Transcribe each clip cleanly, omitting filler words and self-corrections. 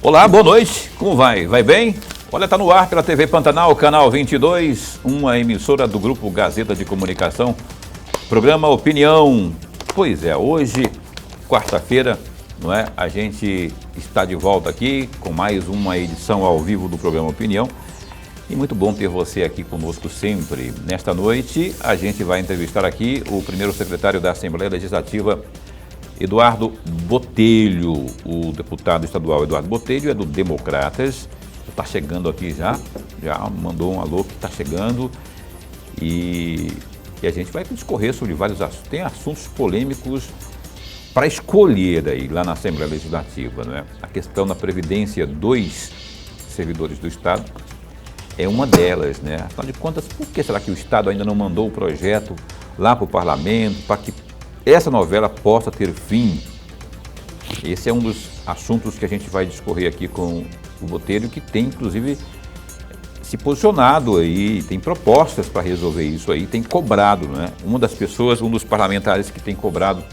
Olá, boa noite. Como vai? Vai bem? Olha, está no ar pela TV Pantanal, canal 22, uma emissora do Grupo Gazeta de Comunicação, programa Opinião. Pois é, hoje, quarta-feira, não é? A gente está de volta aqui com mais uma edição ao vivo do programa Opinião. E muito bom ter você aqui conosco sempre. Nesta noite, a gente vai entrevistar aqui o primeiro secretário da Assembleia Legislativa, Eduardo Botelho. O deputado estadual Eduardo Botelho é do Democratas. Está chegando aqui já mandou um alô que está chegando. E a gente vai discorrer sobre vários assuntos. Tem assuntos polêmicos para escolher aí lá na Assembleia Legislativa, não é? A questão da previdência dos servidores do Estado é uma delas, né? Afinal de contas, por que será que o Estado ainda não mandou o projeto lá para o Parlamento para que essa novela possa ter fim? Esse é um dos assuntos que a gente vai discorrer aqui com o Botelho, que tem, inclusive, se posicionado aí, tem propostas para resolver isso aí, tem cobrado, né? Uma das pessoas, um dos parlamentares que tem cobrado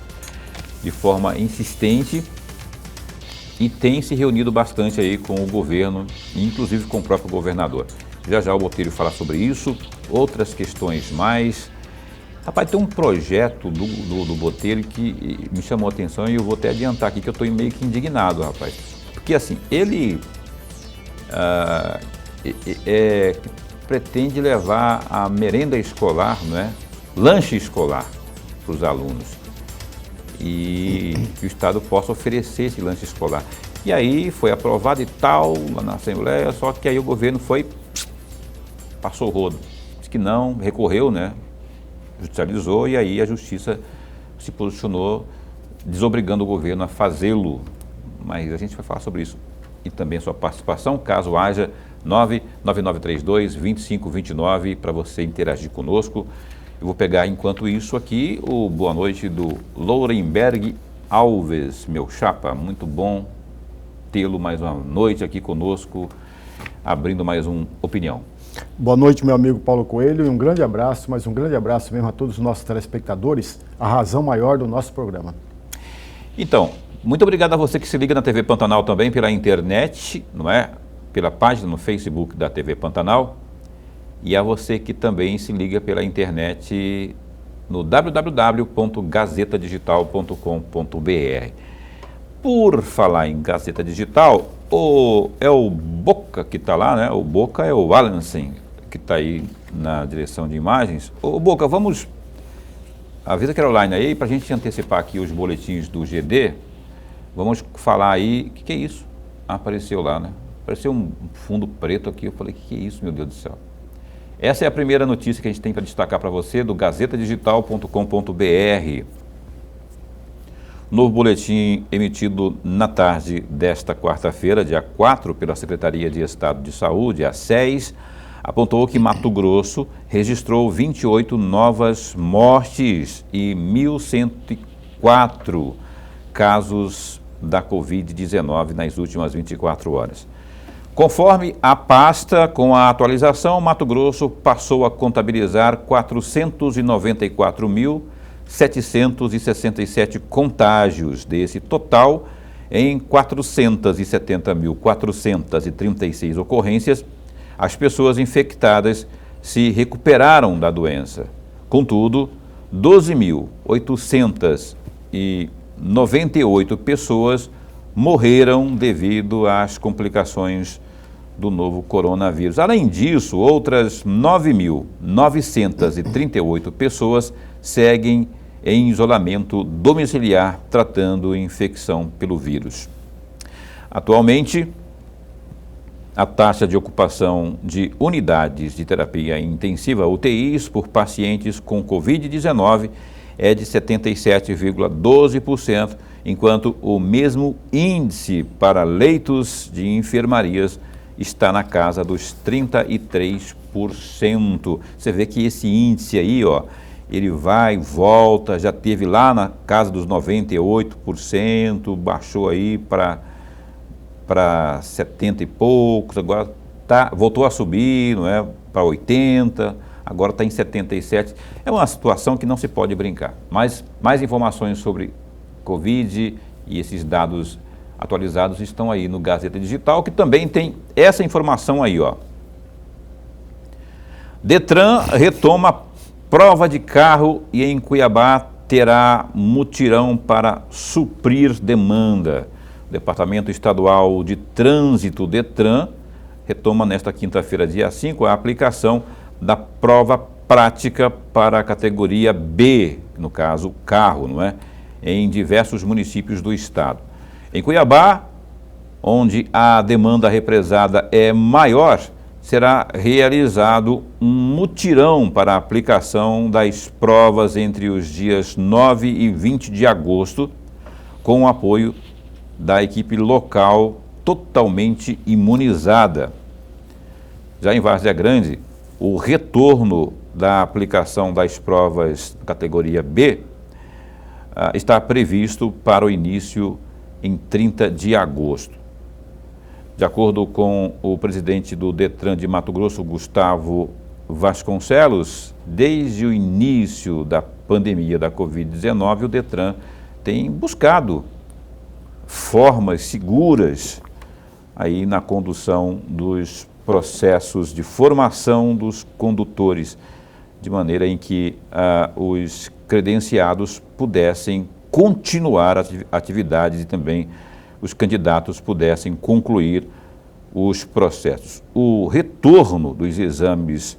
de forma insistente e tem se reunido bastante aí com o governo, inclusive com o próprio governador. Já já o Botelho fala sobre isso, outras questões mais. Rapaz, tem um projeto do Botelho que me chamou a atenção e eu vou até adiantar aqui que eu estou meio que indignado, rapaz. Porque assim, ele pretende levar a merenda escolar, não é? Lanche escolar para os alunos. E que o Estado possa oferecer esse lanche escolar. E aí foi aprovado e tal, lá na Assembleia, só que aí o governo passou o rodo. Disse que não, recorreu, né? Judicializou e aí a Justiça se posicionou desobrigando o governo a fazê-lo. Mas a gente vai falar sobre isso e também sua participação, caso haja 99932-2529 para você interagir conosco. Eu vou pegar, enquanto isso aqui, o boa noite do Lourenberg Alves, meu chapa. Muito bom tê-lo mais uma noite aqui conosco, abrindo mais um Opinião. Boa noite, meu amigo Paulo Coelho, e um grande abraço, mas um grande abraço mesmo a todos os nossos telespectadores, a razão maior do nosso programa. Então, muito obrigado a você que se liga na TV Pantanal também pela internet, não é? Pela página no Facebook da TV Pantanal. E a você que também se liga pela internet no www.gazetadigital.com.br. Por falar em Gazeta Digital, é o Boca que está lá, né? O Boca é o Allensen, que está aí na direção de imagens. Ô Boca, vamos... Avisa a Caroline aí, para a gente antecipar aqui os boletins do GD. Vamos falar aí... O que é isso? Apareceu lá, né? Apareceu um fundo preto aqui. Eu falei, o que é isso, meu Deus do céu? Essa é a primeira notícia que a gente tem para destacar para você do gazetadigital.com.br. Novo boletim emitido na tarde desta quarta-feira, dia 4, pela Secretaria de Estado de Saúde, a SES, apontou que Mato Grosso registrou 28 novas mortes e 1.104 casos da Covid-19 nas últimas 24 horas. Conforme a pasta, com a atualização, Mato Grosso passou a contabilizar 494.767 contágios. Desse total, em 470.436 ocorrências, as pessoas infectadas se recuperaram da doença. Contudo, 12.898 pessoas morreram devido às complicações do novo coronavírus. Além disso, outras 9.938 pessoas seguem em isolamento domiciliar tratando infecção pelo vírus. Atualmente, a taxa de ocupação de unidades de terapia intensiva, UTIs, por pacientes com Covid-19 é de 77,12%, enquanto o mesmo índice para leitos de enfermarias está na casa dos 33%. Você vê que esse índice aí, ó, ele vai e volta, já teve lá na casa dos 98%, baixou aí para 70 e poucos, agora voltou a subir, não é, para 80%, agora está em 77%. É uma situação que não se pode brincar. Mas mais informações sobre Covid e esses dados atualizados estão aí no Gazeta Digital, que também tem essa informação aí, ó. Detran retoma prova de carro e em Cuiabá terá mutirão para suprir demanda. O Departamento Estadual de Trânsito, Detran, retoma nesta quinta-feira, dia 5, a aplicação da prova prática para a categoria B, no caso, carro, não é? Em diversos municípios do estado. Em Cuiabá, onde a demanda represada é maior, será realizado um mutirão para a aplicação das provas entre os dias 9 e 20 de agosto, com o apoio da equipe local totalmente imunizada. Já em Várzea Grande, o retorno da aplicação das provas da categoria B está previsto para o início em 30 de agosto. De acordo com o presidente do Detran de Mato Grosso, Gustavo Vasconcelos, desde o início da pandemia da Covid-19, o Detran tem buscado formas seguras aí na condução dos processos de formação dos condutores, de maneira em que os credenciados pudessem continuar atividades e também os candidatos pudessem concluir os processos. O retorno dos exames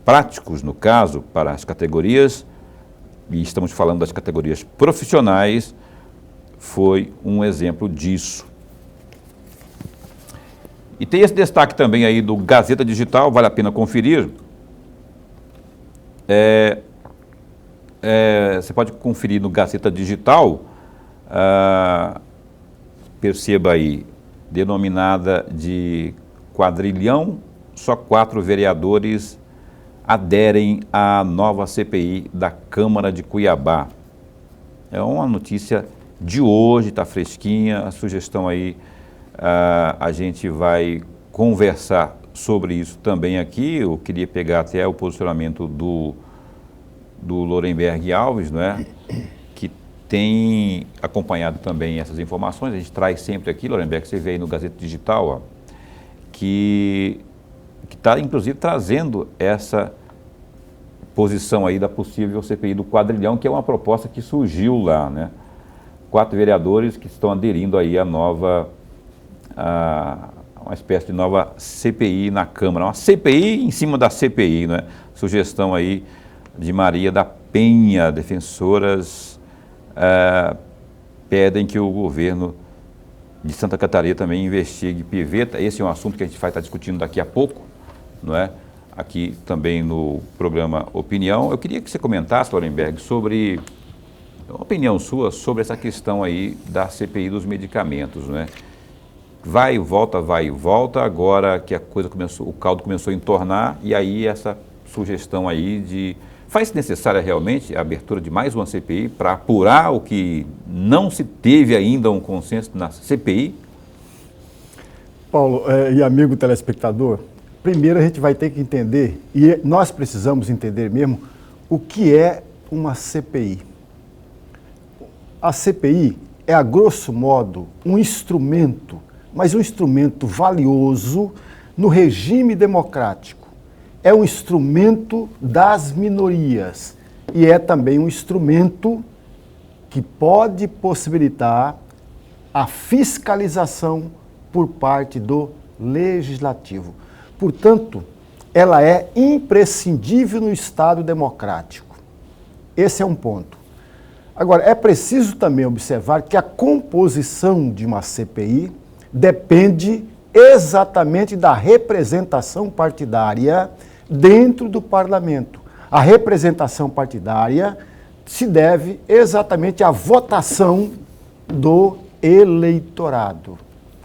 práticos, no caso, para as categorias, e estamos falando das categorias profissionais, foi um exemplo disso. E tem esse destaque também aí do Gazeta Digital, vale a pena conferir. Você pode conferir no Gazeta Digital, perceba aí, denominada de quadrilhão, só 4 vereadores aderem à nova CPI da Câmara de Cuiabá. É uma notícia de hoje, está fresquinha, a sugestão aí, a gente vai conversar sobre isso também aqui. Eu queria pegar até o posicionamento do Lorenberg Alves, não é? Que tem acompanhado também essas informações. A gente traz sempre aqui, Lorenberg, você vê aí no Gazeta Digital, ó, que está inclusive trazendo essa posição aí da possível CPI do quadrilhão, que é uma proposta que surgiu lá, né? 4 vereadores que estão aderindo aí a nova, uma espécie de nova CPI na Câmara, uma CPI em cima da CPI, né? Sugestão aí de Maria da Penha, defensoras pedem que o governo de Santa Catarina também investigue Piveta. Esse é um assunto que a gente vai estar discutindo daqui a pouco, não é? Aqui também no programa Opinião. Eu queria que você comentasse, Lorenberg, sobre uma opinião sua sobre essa questão aí da CPI dos medicamentos, não é? Vai e volta, agora que a coisa começou, o caldo começou a entornar, e aí essa sugestão aí de... Faz necessária realmente a abertura de mais uma CPI para apurar o que não se teve ainda um consenso na CPI? Paulo e amigo telespectador, primeiro a gente vai ter que entender, e nós precisamos entender mesmo, o que é uma CPI. A CPI é, a grosso modo, um instrumento, mas um instrumento valioso no regime democrático. É um instrumento das minorias e é também um instrumento que pode possibilitar a fiscalização por parte do legislativo. Portanto, ela é imprescindível no Estado democrático. Esse é um ponto. Agora, é preciso também observar que a composição de uma CPI depende exatamente da representação partidária dentro do parlamento. A representação partidária se deve exatamente à votação do eleitorado.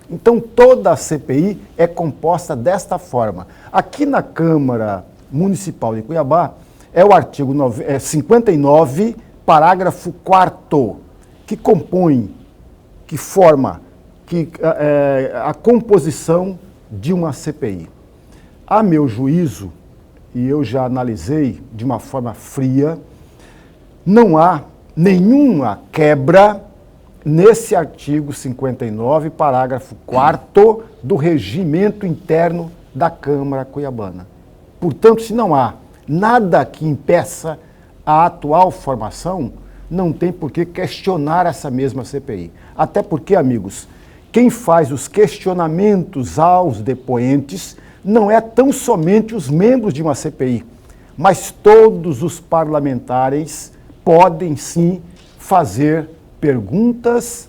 Então, toda a CPI é composta desta forma. Aqui na Câmara Municipal de Cuiabá, é o artigo 59, parágrafo 4º, que compõe, que forma a composição de uma CPI. A meu juízo, e eu já analisei de uma forma fria, não há nenhuma quebra nesse artigo 59, parágrafo 4º do regimento interno da Câmara Cuiabana. Portanto, se não há nada que impeça a atual formação, não tem por que questionar essa mesma CPI. Até porque, amigos, quem faz os questionamentos aos depoentes não é tão somente os membros de uma CPI, mas todos os parlamentares podem sim fazer perguntas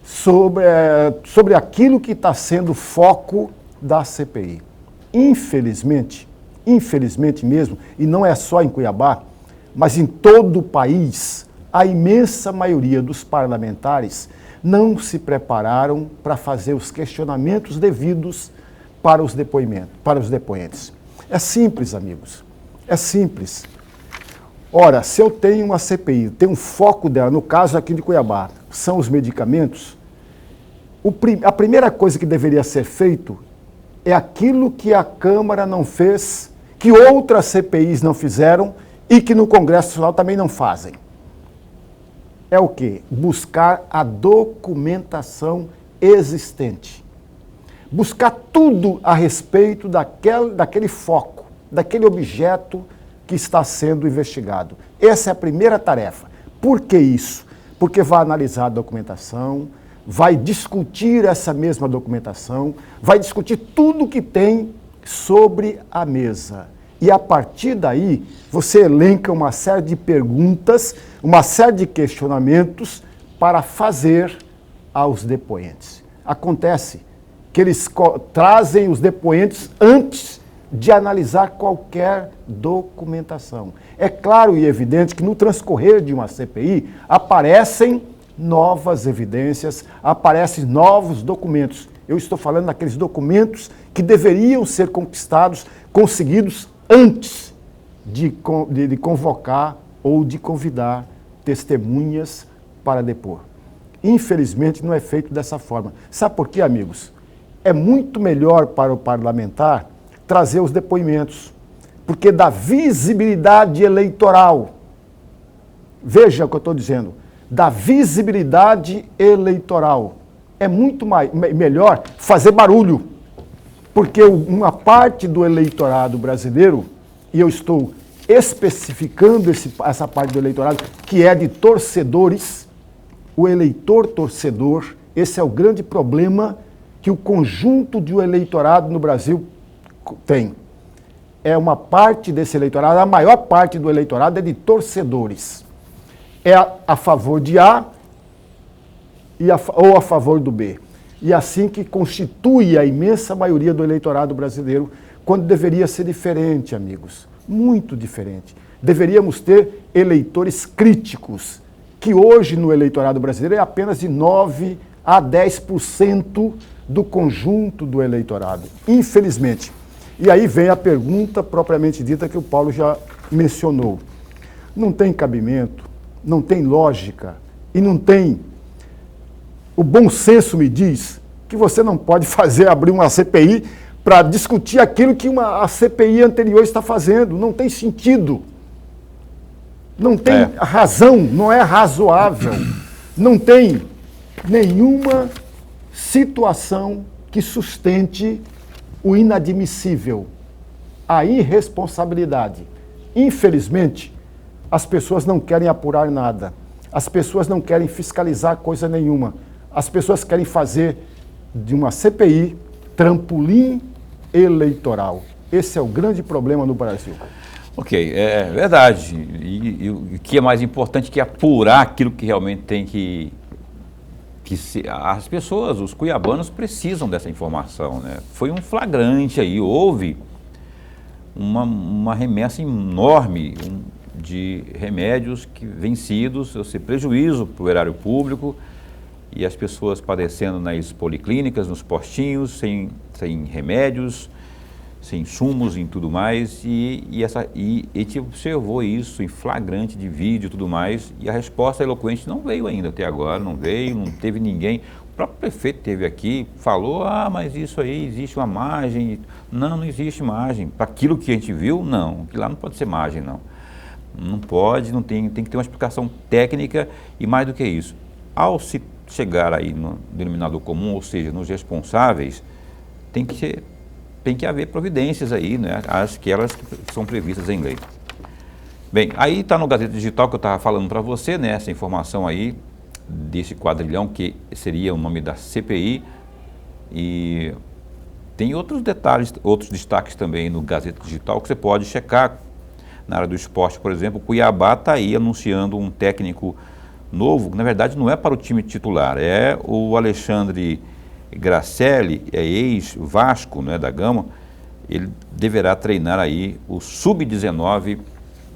sobre aquilo que está sendo foco da CPI. Infelizmente mesmo, e não é só em Cuiabá, mas em todo o país, a imensa maioria dos parlamentares não se prepararam para fazer os questionamentos devidos para os depoentes. É simples, amigos, é simples. Ora, se eu tenho uma CPI, tem um foco dela, no caso aqui de Cuiabá, são os medicamentos, a primeira coisa que deveria ser feito é aquilo que a Câmara não fez, que outras CPIs não fizeram e que no Congresso Nacional também não fazem. É o quê? Buscar a documentação existente. Buscar tudo a respeito daquele foco, daquele objeto que está sendo investigado. Essa é a primeira tarefa. Por que isso? Porque vai analisar a documentação, vai discutir essa mesma documentação, vai discutir tudo que tem sobre a mesa. E a partir daí, você elenca uma série de perguntas, uma série de questionamentos para fazer aos depoentes. Acontece que eles trazem os depoentes antes de analisar qualquer documentação. É claro e evidente que no transcorrer de uma CPI aparecem novas evidências, aparecem novos documentos. Eu estou falando daqueles documentos que deveriam ser conseguidos antes de convocar ou de convidar testemunhas para depor. Infelizmente, não é feito dessa forma. Sabe por quê, amigos? É muito melhor para o parlamentar trazer os depoimentos, porque dá visibilidade eleitoral. Veja o que eu estou dizendo. Dá visibilidade eleitoral. É muito melhor fazer barulho, porque uma parte do eleitorado brasileiro, e eu estou especificando essa parte do eleitorado, que é de torcedores, o eleitor torcedor, esse é o grande problema que o conjunto do eleitorado no Brasil tem. É uma parte desse eleitorado, a maior parte do eleitorado é de torcedores. É a favor de A ou a favor do B. E assim que constitui a imensa maioria do eleitorado brasileiro, quando deveria ser diferente, amigos, muito diferente. Deveríamos ter eleitores críticos, que hoje no eleitorado brasileiro é apenas de 9 a 10% do conjunto do eleitorado, infelizmente. E aí vem a pergunta propriamente dita que o Paulo já mencionou. Não tem cabimento, não tem lógica e não tem... O bom senso me diz que você não pode abrir uma CPI para discutir aquilo que a CPI anterior está fazendo. Não tem sentido. Não tem razão, não é razoável. Não tem nenhuma situação que sustente o inadmissível, a irresponsabilidade. Infelizmente, as pessoas não querem apurar nada. As pessoas não querem fiscalizar coisa nenhuma. As pessoas querem fazer de uma CPI trampolim eleitoral. Esse é o grande problema no Brasil. Ok, é verdade. E o que é mais importante que apurar aquilo que realmente tem as pessoas, os cuiabanos precisam dessa informação, né? Foi um flagrante aí, houve uma remessa enorme de remédios vencidos, prejuízo para o erário público, e as pessoas padecendo nas policlínicas, nos postinhos, sem remédios, sem insumos e tudo mais, e gente observou isso em flagrante de vídeo e tudo mais, e a resposta eloquente não veio ainda até agora, não teve ninguém. O próprio prefeito esteve aqui, falou, mas isso aí, existe uma margem. Não existe margem. Para aquilo que a gente viu, não, que lá não pode ser margem, não. Não pode, tem que ter uma explicação técnica e mais do que isso. ao se chegar aí no denominador comum, ou seja, nos responsáveis, tem que haver providências aí, né, aquelas que são previstas em lei. Bem, aí está no Gazeta Digital que eu estava falando para você, né, essa informação aí desse quadrilhão que seria o nome da CPI, e tem outros detalhes, outros destaques também no Gazeta Digital que você pode checar. Na área do esporte, por exemplo, o Cuiabá está aí anunciando um técnico novo, que na verdade não é para o time titular, é o Alexandre Gracelli, é ex-Vasco, né, da Gama. Ele deverá treinar aí o Sub-19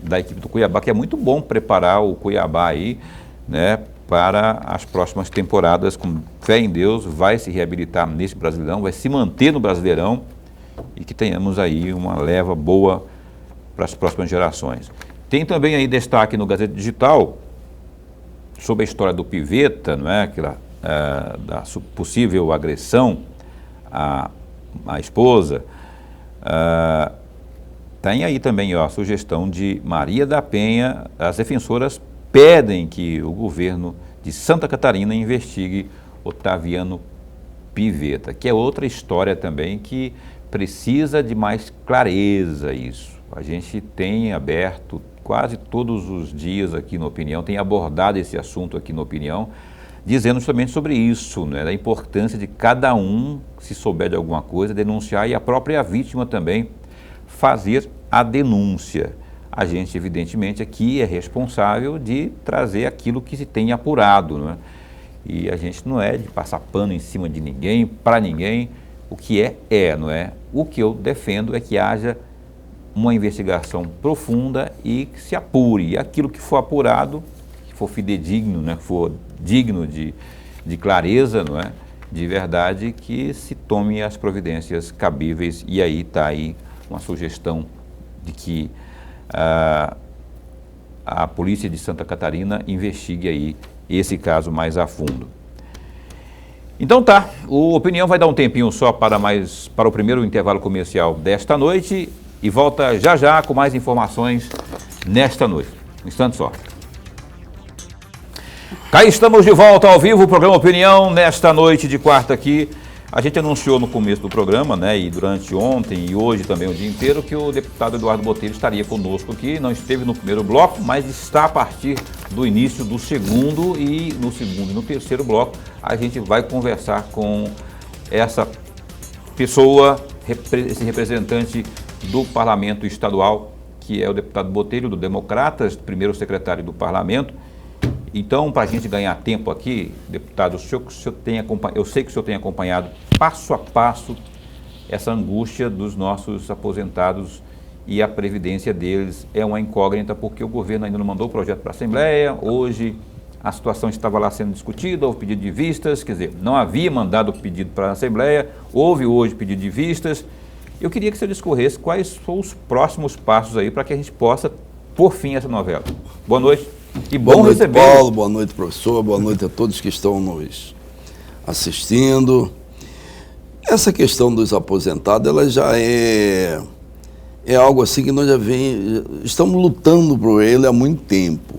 da equipe do Cuiabá, que é muito bom preparar o Cuiabá aí, né, para as próximas temporadas. Com fé em Deus, vai se reabilitar nesse Brasileirão, vai se manter no Brasileirão e que tenhamos aí uma leva boa para as próximas gerações. Tem também aí destaque no Gazeta Digital sobre a história do Piveta, não é? Aquela da possível agressão à esposa. Tem aí também, ó, a sugestão de Maria da Penha. As defensoras pedem que o governo de Santa Catarina investigue Otaviano Piveta, que é outra história também que precisa de mais clareza isso. A gente tem aberto quase todos os dias aqui no Opinião, tem abordado esse assunto aqui no Opinião, dizendo justamente sobre isso, né, da importância de cada um, se souber de alguma coisa, denunciar, e a própria vítima também fazer a denúncia. A gente, evidentemente, aqui é responsável de trazer aquilo que se tem apurado, né? E a gente não é de passar pano em cima de ninguém, para ninguém. O que não é? O que eu defendo é que haja uma investigação profunda e que se apure. E aquilo que for apurado, que for fidedigno, né, que for digno de clareza, não é? De verdade, que se tome as providências cabíveis. E aí está aí uma sugestão de que a Polícia de Santa Catarina investigue aí esse caso mais a fundo. Então tá, o Opinião vai dar um tempinho só para o primeiro intervalo comercial desta noite e volta já já com mais informações nesta noite. Um instante só. Cá estamos de volta ao vivo, o programa Opinião, nesta noite de quarta aqui. A gente anunciou no começo do programa, né, e durante ontem e hoje também o dia inteiro, que o deputado Eduardo Botelho estaria conosco aqui. Não esteve no primeiro bloco, mas está a partir do início do segundo, e no segundo e no terceiro bloco a gente vai conversar com essa pessoa, esse representante do Parlamento Estadual, que é o deputado Botelho, do Democratas, primeiro secretário do Parlamento. Então, para a gente ganhar tempo aqui, deputado, eu sei que o senhor tem acompanhado passo a passo essa angústia dos nossos aposentados, e a previdência deles é uma incógnita, porque o governo ainda não mandou o projeto para a Assembleia. Hoje a situação estava lá sendo discutida, houve pedido de vistas, quer dizer, não havia mandado o pedido para a Assembleia, houve hoje pedido de vistas. Eu queria que você discorresse quais são os próximos passos aí para que a gente possa pôr fim a essa novela. Boa noite. E bom boa noite, receber. Paulo, boa noite, professor, boa noite a todos que estão nos assistindo. Essa questão dos aposentados, ela já é algo assim que nós estamos lutando por ele há muito tempo.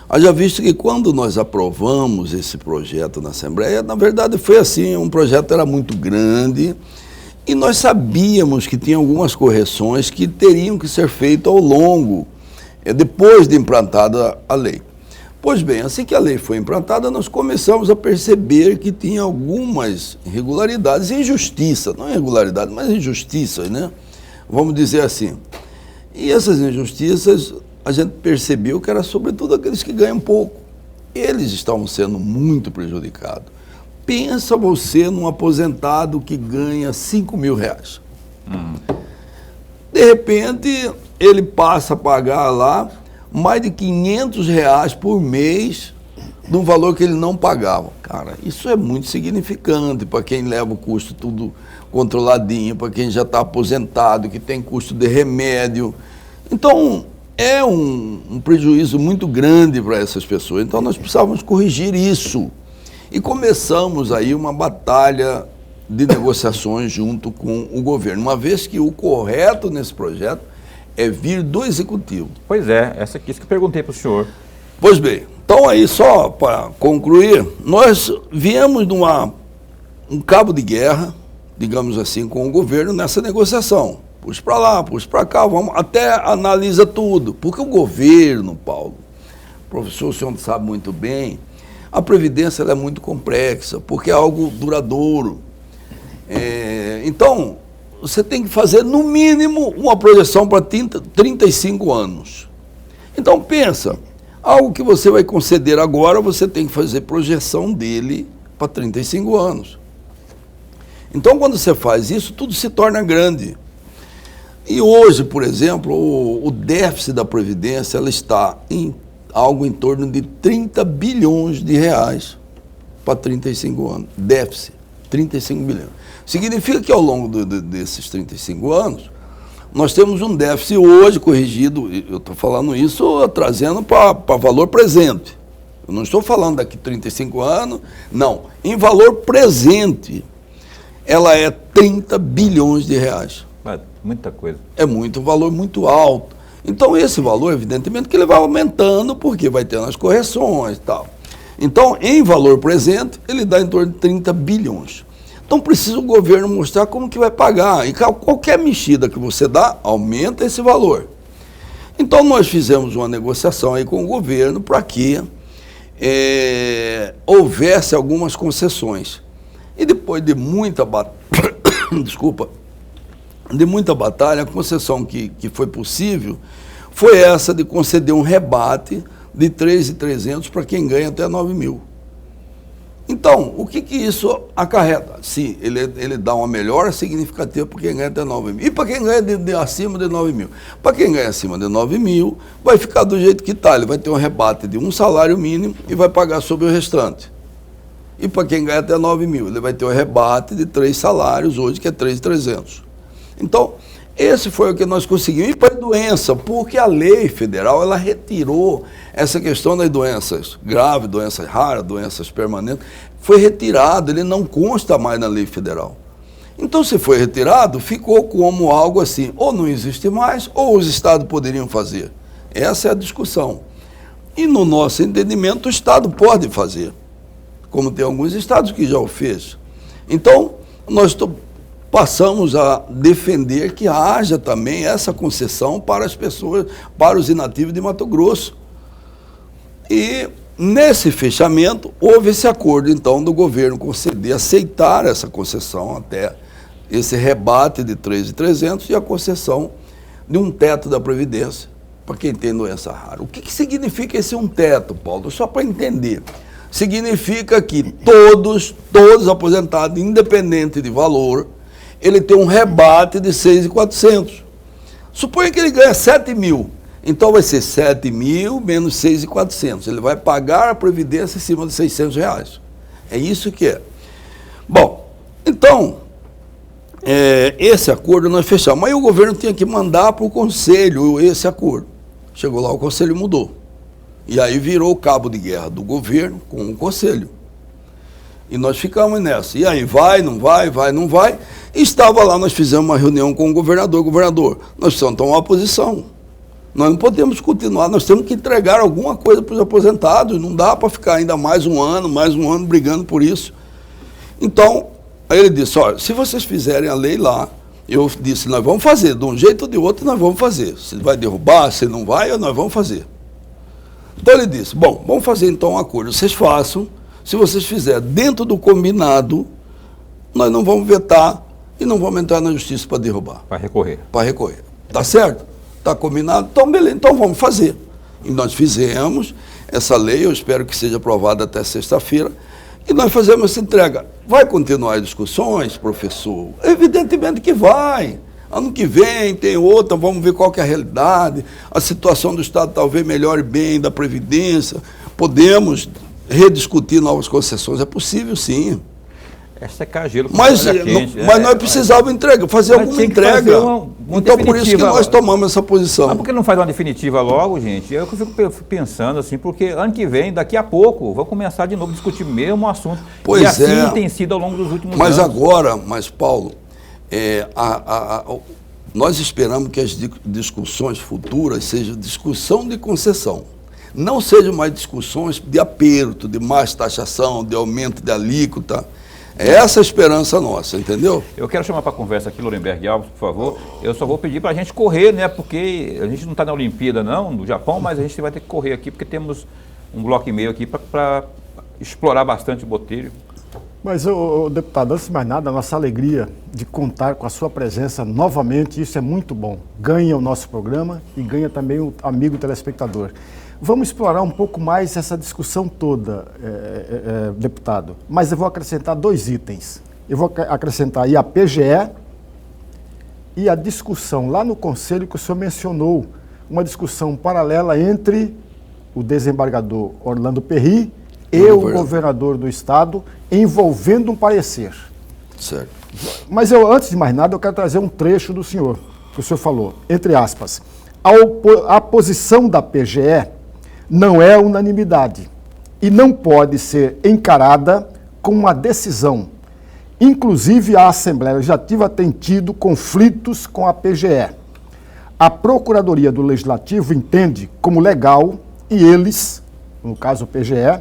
Haja visto que quando nós aprovamos esse projeto na Assembleia, na verdade foi assim, um projeto era muito grande e nós sabíamos que tinha algumas correções que teriam que ser feitas ao longo, depois de implantada a lei. Pois bem, assim que a lei foi implantada, nós começamos a perceber que tinha algumas irregularidades, injustiça, não irregularidade, mas injustiças, né? Vamos dizer assim. E essas injustiças, a gente percebeu que era sobretudo aqueles que ganham pouco. Eles estavam sendo muito prejudicados. Pensa você num aposentado que ganha R$5.000. De repente, ele passa a pagar lá mais de R$500 por mês de um valor que ele não pagava. Cara, isso é muito significante para quem leva o custo tudo controladinho, para quem já está aposentado, que tem custo de remédio. Então, é um prejuízo muito grande para essas pessoas. Então, nós precisávamos corrigir isso. E começamos aí uma batalha de negociações junto com o governo, uma vez que o correto nesse projeto é vir do Executivo. Pois é, isso que eu perguntei para o senhor. Pois bem, Então, aí, só para concluir, nós viemos de um cabo de guerra, digamos assim, com o governo nessa negociação. Puxa para lá, puxa para cá, vamos, até analisa tudo. Porque o governo, Paulo, professor, o senhor sabe muito bem, a Previdência ela é muito complexa, porque é algo duradouro. Então, você tem que fazer, no mínimo, uma projeção para 35 anos. Então, pensa, algo que você vai conceder agora, você tem que fazer projeção dele para 35 anos. Então, quando você faz isso, tudo se torna grande. E hoje, por exemplo, o déficit da Previdência ela está em algo em torno de 30 bilhões de reais para 35 anos. Déficit, 35 bilhões. Significa que ao longo desses 35 anos, nós temos um déficit hoje corrigido, eu estou falando isso trazendo para valor presente. Eu não estou falando daqui 35 anos, não. Em valor presente, ela é 30 bilhões de reais. Muita coisa. É muito valor muito alto. Então, esse valor, evidentemente, que ele vai aumentando, porque vai tendo as correções e tal. Então, em valor presente, ele dá em torno de 30 bilhões. Então, precisa o governo mostrar como que vai pagar. E qualquer mexida que você dá, aumenta esse valor. Então, nós fizemos uma negociação aí com o governo para que houvesse algumas concessões. E depois de muita batalha, a concessão que foi possível foi essa de conceder um rebate de 3.300 para quem ganha até 9 mil. Então, o que isso acarreta? Sim, ele dá uma melhora significativa para quem ganha até 9 mil. E para quem ganha acima de 9 mil? Para quem ganha acima de 9 mil, vai ficar do jeito que está. Ele vai ter um rebate de um salário mínimo e vai pagar sobre o restante. E para quem ganha até 9 mil, ele vai ter um rebate de 3 salários hoje, que é 3.300. Então, esse foi o que nós conseguimos. E para a doença, porque a lei federal, ela retirou essa questão das doenças graves, doenças raras, doenças permanentes, foi retirado, ele não consta mais na lei federal. Então, se foi retirado, ficou como algo assim, ou não existe mais, ou os estados poderiam fazer. Essa é a discussão. E no nosso entendimento, o estado pode fazer, como tem alguns estados que já o fez. Então, nós passamos a defender que haja também essa concessão para as pessoas, para os inativos de Mato Grosso. E nesse fechamento, houve esse acordo, então, do governo conceder, aceitar essa concessão até esse rebate de 3.300 e a concessão de um teto da Previdência para quem tem doença rara. O que significa esse um teto, Paulo? Só para entender. Significa que todos aposentados, independente de valor, ele tem um rebate de 6.400. Suponha que ele ganha 7 mil. Então vai ser 7 mil menos 6.400. Ele vai pagar a Previdência em cima de R$600. É isso que é. Bom, então, esse acordo nós fechamos. Aí o governo tinha que mandar para o Conselho esse acordo. Chegou lá, o Conselho mudou. E aí virou o cabo de guerra do governo com o Conselho. E nós ficamos nessa. E aí, vai, não vai, não vai. E estava lá, nós fizemos uma reunião com o governador. Governador, nós precisamos tomar uma posição. Nós não podemos continuar, nós temos que entregar alguma coisa para os aposentados. Não dá para ficar ainda mais um ano brigando por isso. Então, aí ele disse, olha, se vocês fizerem a lei lá, eu disse, nós vamos fazer, de um jeito ou de outro nós vamos fazer. Se vai derrubar, se não vai, nós vamos fazer. Então ele disse, bom, vamos fazer então um acordo, vocês façam, se vocês fizerem dentro do combinado, nós não vamos vetar e não vamos entrar na justiça para derrubar. Para recorrer. Para recorrer. Tá certo? Tá combinado? Então, beleza, então vamos fazer. E nós fizemos essa lei, eu espero que seja aprovada até sexta-feira, e nós fazemos essa entrega. Vai continuar as discussões, professor? Evidentemente que vai. Ano que vem tem outra, vamos ver qual que é a realidade, a situação do Estado talvez melhore bem, da Previdência, podemos rediscutir novas concessões, é possível sim. É secar gelo. Mas nós precisávamos fazer alguma entrega. Então por isso que nós tomamos essa posição. Mas por que não faz uma definitiva logo, gente? Eu fico pensando assim, porque ano que vem, daqui a pouco, vão começar de novo a discutir o mesmo assunto. Pois e assim tem sido ao longo dos últimos anos. Mas Paulo, nós esperamos que as discussões futuras sejam discussão de concessão. não sejam mais discussões de aperto, de mais taxação, de aumento de alíquota. É essa a esperança nossa, entendeu? Eu quero chamar para conversa aqui Lorenberg Alves, por favor. Eu só vou pedir para a gente correr, né? Porque a gente não está na Olimpíada, não, no Japão, mas a gente vai ter que correr aqui, porque temos um bloco e meio aqui para explorar bastante o Botelho. Mas, deputado, antes de mais nada, a nossa alegria de contar com a sua presença novamente, isso é muito bom. Ganha o nosso programa e ganha também o amigo telespectador. Vamos explorar um pouco mais essa discussão toda, deputado, mas eu vou acrescentar 2 itens. Eu vou acrescentar aí a PGE e a discussão lá no Conselho que o senhor mencionou, uma discussão paralela entre o desembargador Orlando Perry e o governador do estado, envolvendo um parecer. Certo. Mas antes de mais nada, eu quero trazer um trecho do senhor, que o senhor falou, entre aspas. A posição da PGE não é unanimidade e não pode ser encarada como uma decisão. Inclusive, a Assembleia Legislativa tem tido conflitos com a PGE. A Procuradoria do Legislativo entende como legal e eles, no caso o PGE,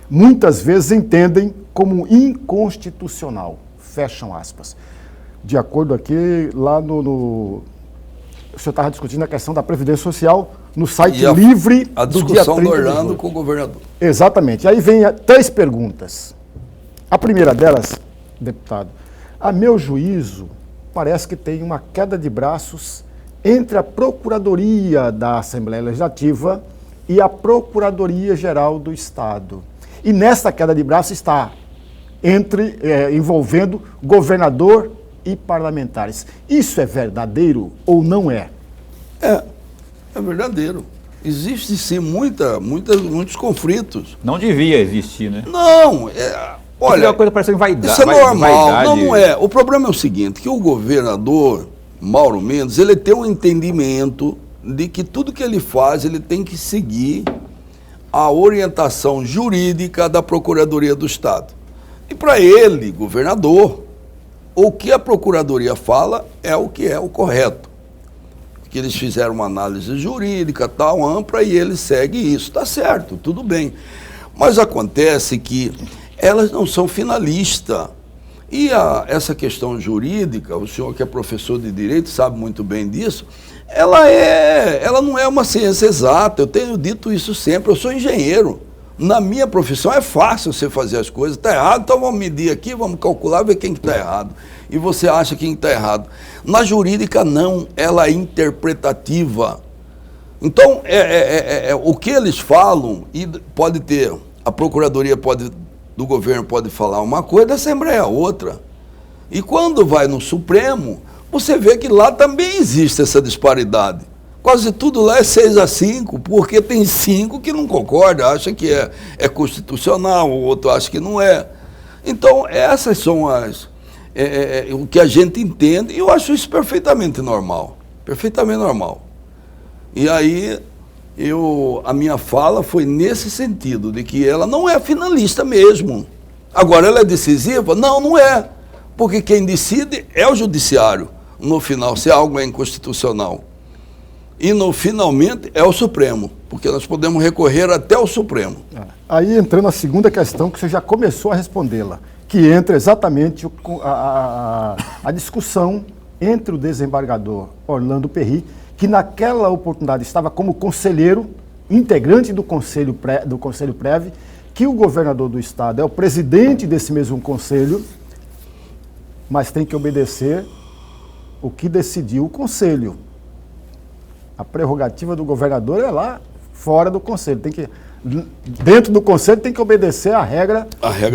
muitas vezes entendem como inconstitucional. Fecham aspas. De acordo aqui, lá o senhor estava discutindo a questão da Previdência Social no site livre a do dia 30 discussão do Orlando com o governador. Exatamente. Aí vem 3 perguntas. A primeira delas, deputado, a meu juízo, parece que tem uma queda de braços entre a Procuradoria da Assembleia Legislativa e a Procuradoria-Geral do Estado. E nessa queda de braços está envolvendo governador e parlamentares. Isso é verdadeiro ou não é? É verdadeiro. Existe sim muitos conflitos. Não devia existir, né? Não, olha, uma coisa parecendo vaidade. isso é normal. Não é. O problema é o seguinte, que o governador Mauro Mendes, ele tem um entendimento de que tudo que ele faz, ele tem que seguir a orientação jurídica da Procuradoria do Estado. E para ele, governador, o que a Procuradoria fala é o correto. Que eles fizeram uma análise jurídica, tal, ampla, e ele segue isso. Está certo, tudo bem. Mas acontece que elas não são finalistas. E essa questão jurídica, o senhor que é professor de Direito sabe muito bem disso, ela não é uma ciência exata. Eu tenho dito isso sempre, eu sou engenheiro. Na minha profissão é fácil você fazer as coisas. Está errado, então vamos medir aqui, vamos calcular, ver quem está errado. E você acha quem está errado. Na jurídica não, ela é interpretativa. Então, o que eles falam, e pode ter, a Procuradoria do governo pode falar uma coisa, a Assembleia outra. E quando vai no Supremo, você vê que lá também existe essa disparidade. Quase tudo lá é 6-5, porque tem 5 que não concordam, acha que é constitucional, o outro acha que não é. Então, essas são o que a gente entende, e eu acho isso perfeitamente normal. Perfeitamente normal. E aí, a minha fala foi nesse sentido, de que ela não é finalista mesmo. Agora, ela é decisiva? Não, não é. Porque quem decide é o judiciário, no final, se algo é inconstitucional. E, finalmente, é o Supremo, porque nós podemos recorrer até o Supremo. Aí, entrando a segunda questão, que você já começou a respondê-la, que entra exatamente a discussão entre o desembargador Orlando Perry, que naquela oportunidade estava como conselheiro, integrante do Conselho Prev, que o governador do estado é o presidente desse mesmo conselho, mas tem que obedecer o que decidiu o conselho. A prerrogativa do governador é lá fora do conselho. Dentro do conselho tem que obedecer a regra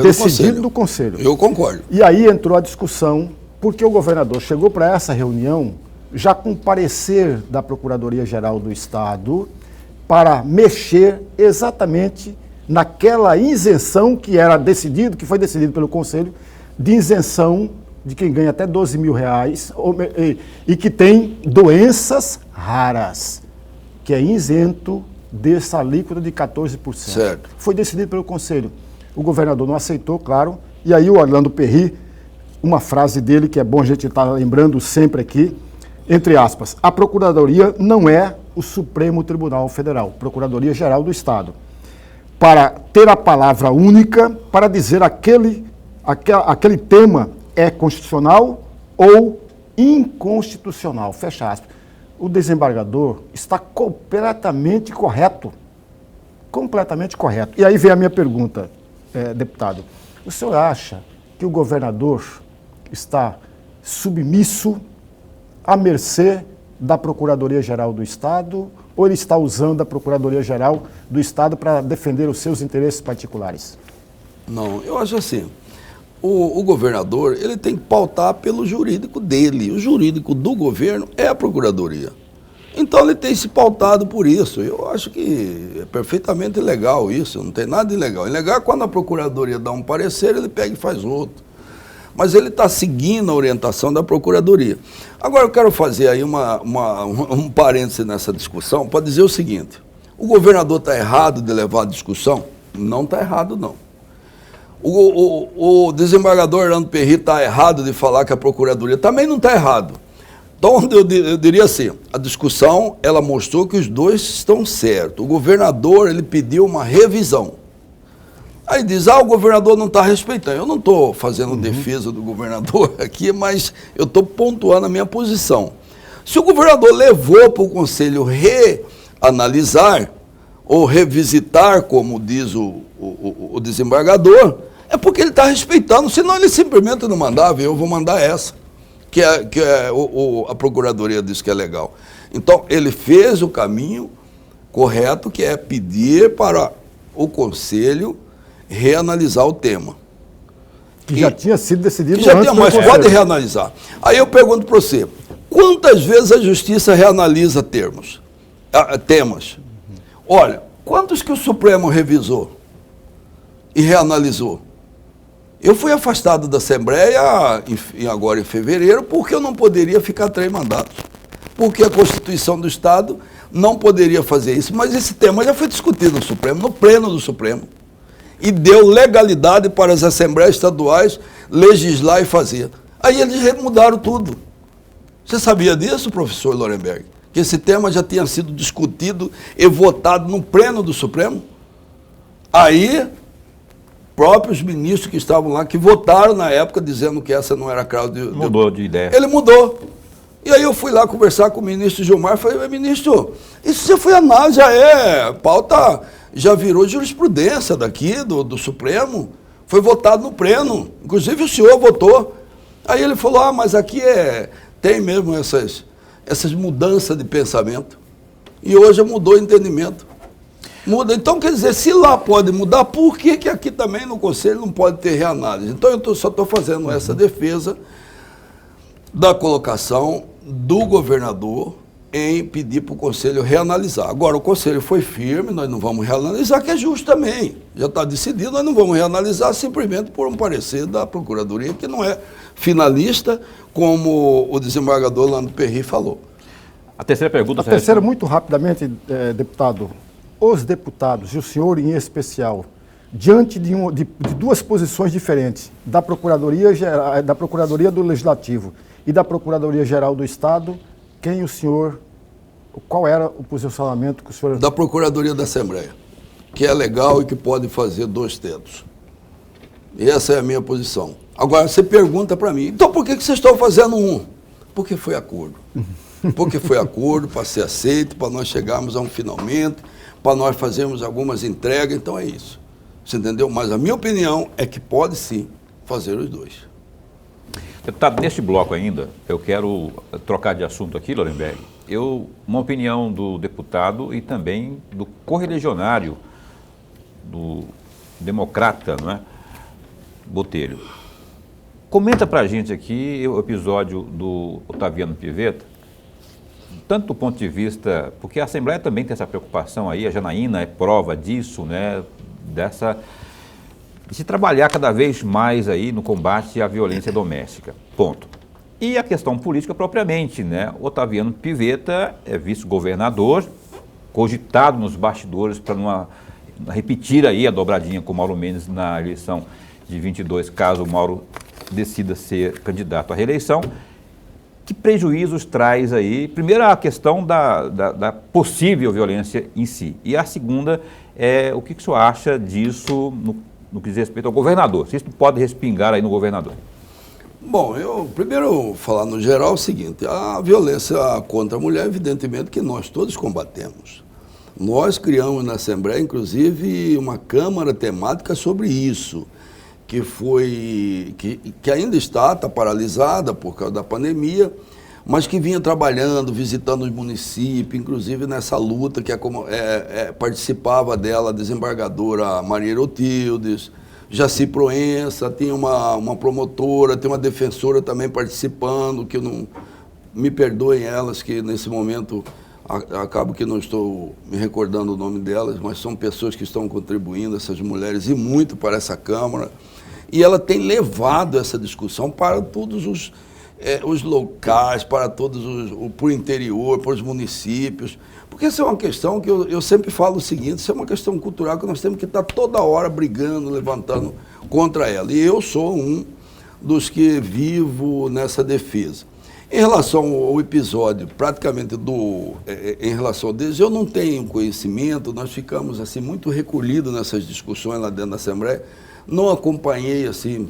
decidida do conselho. Eu concordo. E aí entrou a discussão, porque o governador chegou para essa reunião já com parecer da Procuradoria-Geral do Estado para mexer exatamente naquela isenção que foi decidido pelo Conselho, de isenção de quem ganha até R$12.000 e que tem doenças raras, que é isento dessa alíquota de 14%. Certo. Foi decidido pelo Conselho. O governador não aceitou, claro, e aí o Orlando Perry, uma frase dele que é bom a gente estar lembrando sempre aqui, entre aspas, a Procuradoria não é o Supremo Tribunal Federal, Procuradoria-Geral do Estado, para ter a palavra única para dizer aquele tema é constitucional ou inconstitucional, fecha aspas. O desembargador está completamente correto. Completamente correto. E aí vem a minha pergunta, deputado. O senhor acha que o governador está submisso à mercê da Procuradoria-Geral do Estado ou ele está usando a Procuradoria-Geral do Estado para defender os seus interesses particulares? Não, eu acho assim, o governador ele tem que pautar pelo jurídico dele. O jurídico do governo é a Procuradoria. Então ele tem se pautado por isso. Eu acho que é perfeitamente legal isso, não tem nada de ilegal. Ilegal é quando a Procuradoria dá um parecer, ele pega e faz outro. Mas ele está seguindo a orientação da Procuradoria. Agora eu quero fazer aí um parêntese nessa discussão para dizer o seguinte: o governador está errado de levar a discussão? Não está errado, não. O desembargador Orlando Perry está errado de falar que a Procuradoria também não está errado. Então, eu diria assim, a discussão, ela mostrou que os dois estão certos. O governador, ele pediu uma revisão. Aí diz, o governador não está respeitando. Eu não estou fazendo defesa do governador aqui, mas eu estou pontuando a minha posição. Se o governador levou para o Conselho reanalisar ou revisitar, como diz o desembargador, é porque ele está respeitando, senão ele simplesmente não mandava, eu vou mandar essa. A Procuradoria diz que é legal. Então, ele fez o caminho correto, que é pedir para o Conselho reanalisar o tema. Que já tinha sido decidido já antes tinha, mas pode reanalisar. Aí eu pergunto para você, quantas vezes a Justiça reanalisa temas? Olha, quantos que o Supremo revisou e reanalisou? Eu fui afastado da Assembleia agora em fevereiro porque eu não poderia ficar 3 mandatos. Porque a Constituição do Estado não poderia fazer isso. Mas esse tema já foi discutido no Supremo, no pleno do Supremo. E deu legalidade para as Assembleias Estaduais legislar e fazer. Aí eles mudaram tudo. Você sabia disso, professor Lorenberg? Que esse tema já tinha sido discutido e votado no pleno do Supremo? Aí próprios ministros que estavam lá, que votaram na época, dizendo que essa não era cláusula de... Mudou de ideia. Ele mudou. E aí eu fui lá conversar com o ministro Gilmar, falei, ministro, isso já foi análise, pauta, já virou jurisprudência daqui, do Supremo, foi votado no pleno, inclusive o senhor votou. Aí ele falou, mas aqui tem mesmo essas mudanças de pensamento. E hoje mudou o entendimento. Muda. Então, quer dizer, se lá pode mudar, por que aqui também no Conselho não pode ter reanálise? Então, eu só estou fazendo essa defesa da colocação do governador em pedir para o Conselho reanalisar. Agora, o Conselho foi firme, nós não vamos reanalisar, que é justo também. Já está decidido, nós não vamos reanalisar simplesmente por um parecer da Procuradoria, que não é finalista, como o desembargador Orlando Perry falou. A terceira pergunta... A terceira, muito rapidamente, deputado. Os deputados, e o senhor em especial, diante de duas posições diferentes, da Procuradoria do Legislativo e da Procuradoria-Geral do Estado, qual era o posicionamento que o senhor... Da Procuradoria da Assembleia, que é legal e que pode fazer 2 terços. E essa é a minha posição. Agora, você pergunta para mim, então por que vocês estão fazendo 1? Porque foi acordo. Porque foi acordo para ser aceito, para nós chegarmos a um finalmente, para nós fazermos algumas entregas, então é isso. Você entendeu? Mas a minha opinião é que pode sim fazer os 2. Deputado, neste bloco ainda, eu quero trocar de assunto aqui, Lorenberg. Uma opinião do deputado e também do correligionário, do democrata, não é? Botelho. Comenta pra gente aqui o episódio do Otaviano Pivetta, tanto do ponto de vista, porque a Assembleia também tem essa preocupação aí, a Janaína é prova disso, né, de se trabalhar cada vez mais aí no combate à violência doméstica, ponto. E a questão política propriamente, né, Otaviano Pivetta é vice-governador, cogitado nos bastidores para não repetir aí a dobradinha com o Mauro Mendes na eleição de 22, caso o Mauro decida ser candidato à reeleição. que prejuízos traz aí? Primeiro, a questão da possível violência em si. E a segunda é o que o senhor acha disso no que diz respeito ao governador? Se isso pode respingar aí no governador. Bom, eu primeiro falar no geral o seguinte, a violência contra a mulher, evidentemente que nós todos combatemos. Nós criamos na Assembleia, inclusive, uma câmara temática sobre isso, que ainda está paralisada por causa da pandemia, mas que vinha trabalhando, visitando os municípios, inclusive nessa luta que participava dela a desembargadora Maria Herotildes, Jaci Proença, tem uma promotora, tem uma defensora também participando, que eu não me perdoem elas, que nesse momento acabo que não estou me recordando o nome delas, mas são pessoas que estão contribuindo, essas mulheres, e muito para essa Câmara. E ela tem levado essa discussão para todos os locais, para o interior, para os municípios, porque essa é uma questão que eu sempre falo o seguinte, isso é uma questão cultural que nós temos que estar toda hora brigando, levantando contra ela. E eu sou um dos que vivo nessa defesa. Em relação ao episódio, praticamente em relação a deles, eu não tenho conhecimento, nós ficamos assim muito recolhidos nessas discussões lá dentro da Assembleia, não acompanhei assim